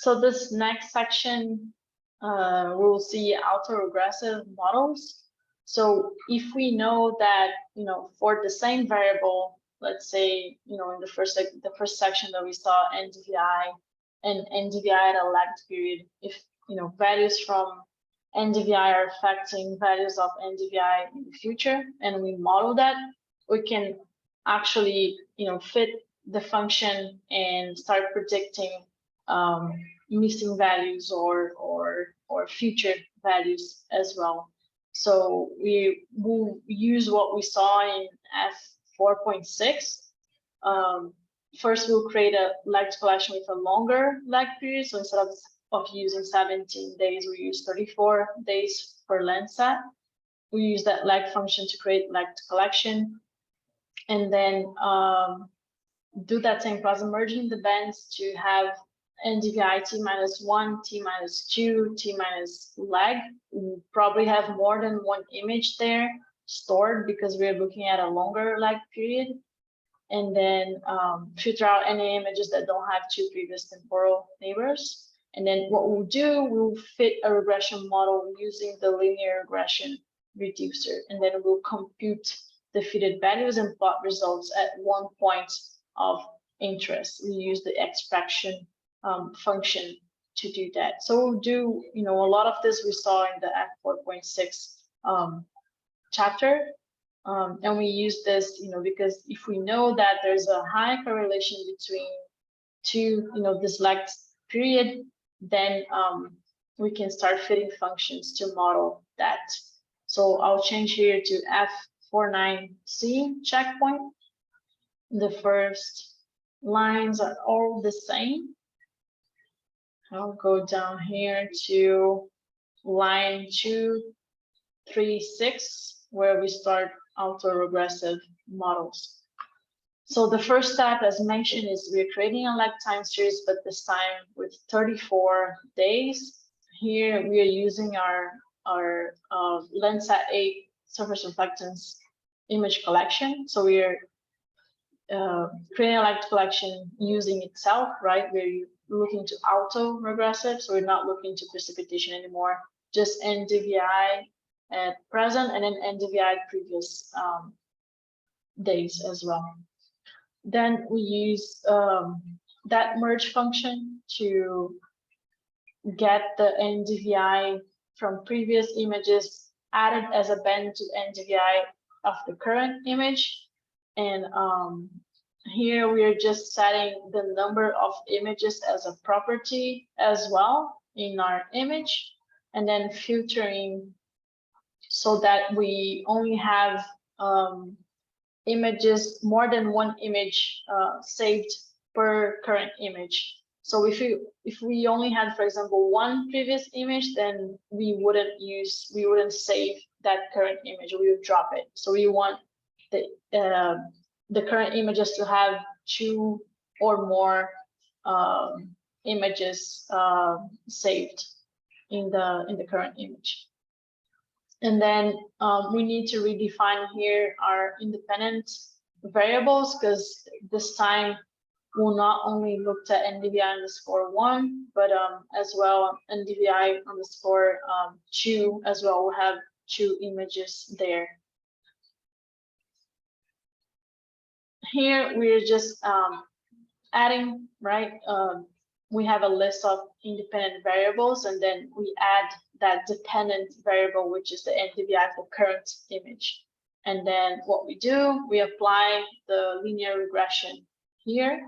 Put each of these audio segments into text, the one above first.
So this next section, we'll see autoregressive models. So if we know that, for the same variable, let's say, in the first section that we saw NDVI and NDVI at a lagged period, if, values from NDVI are affecting values of NDVI in the future, and we model that, we can actually, fit the function and start predicting missing values or future values as well. So we will use what we saw in F4.6. First, we'll create a lagged collection with a longer lag period. So instead of using 17 days, we use 34 days for Landsat. We use that lag function to create lagged collection, and then do that same process, merging the bands to have NDVI T-1, T-2, T- lag. We probably have more than one image there stored because we're looking at a longer lag period. And then filter out any images that don't have two previous temporal neighbors. And then what we'll do, we'll fit a regression model using the linear regression reducer. And then we'll compute the fitted values and plot results at one point of interest. We use the extraction function to do that. So we'll do, a lot of this we saw in the F4.6 chapter. And we use this, because if we know that there's a high correlation between this lagged period, then we can start fitting functions to model that. So I'll change here to F49C checkpoint. The first lines are all the same. I'll go down here to line 236, where we start autoregressive models. So the first step, as mentioned, is we're creating a lag time series, but this time with 34 days. Here we are using our Landsat 8 surface reflectance image collection. So we are creating a lag collection using itself, right? We're looking to autoregressive, so we're not looking to precipitation anymore, just NDVI at present and then NDVI at previous days as well. Then we use that merge function to get the NDVI from previous images added as a band to NDVI of the current image. And here we are just setting the number of images as a property as well in our image, and then filtering so that we only have images, more than one image saved per current image. So if we only had, for example, one previous image, then we wouldn't save that current image, we would drop it. So we want the current images to have two or more images saved in the current image. And then we need to redefine here our independent variables, because this time we'll not only look at NDVI_1, but as well NDVI_2 as well. We'll have two images there. Here we're just adding, right? We have a list of independent variables, and then we add that dependent variable, which is the NDVI for current image. And then what we do, we apply the linear regression here.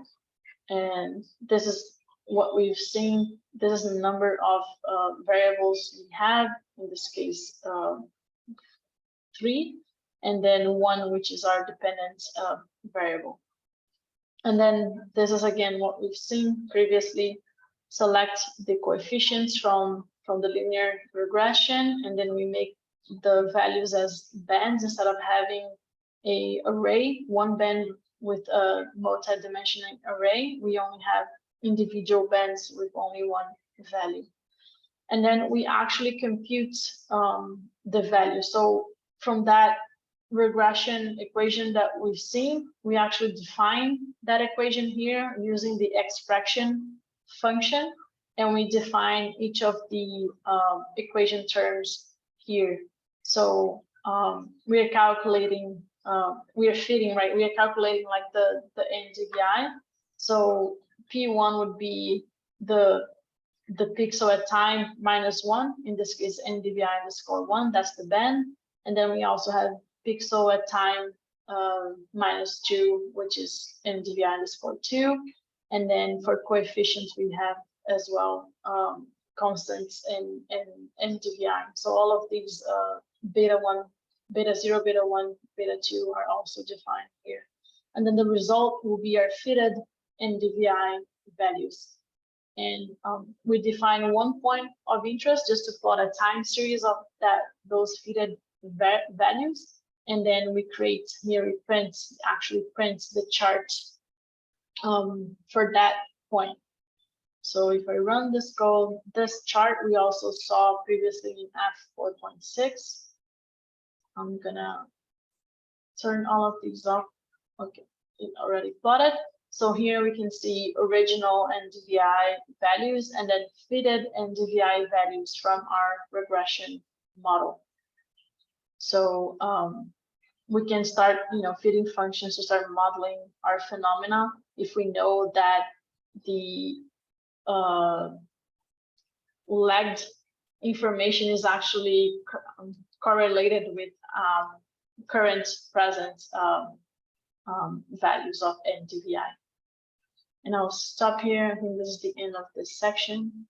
And this is what we've seen. This is the number of variables we have, in this case, 3, and then 1, which is our dependent variable. And then this is again what we've seen previously. Select the coefficients from the linear regression, and then we make the values as bands instead of having a array, one band with a multi-dimensional array. We only have individual bands with only one value. And then we actually compute the value. So from that regression equation that we've seen, we actually define that equation here using the extraction function. and we define each of the equation terms here. So we are calculating, we are fitting, right? We are calculating like the NDVI. So P1 would be the pixel at time -1, in this case NDVI underscore 1, that's the band. And then we also have pixel at time -2, which is NDVI underscore 2. And then for coefficients, we have as well constants and NDVI. So all of these beta 1, beta 0, beta 1, beta 2 are also defined here. And then the result will be our fitted NDVI values. And we define one point of interest just to plot a time series of those fitted values. And then we create here, we actually print the chart for that point. So if I run this code, this chart we also saw previously in F4.6. I'm gonna turn all of these off. Okay, it already plotted. So here we can see original NDVI values and then fitted NDVI values from our regression model. So we can start, fitting functions to start modeling our phenomena if we know that the lagged information is actually correlated with current present values of NDVI. And I'll stop here. I think this is the end of this section.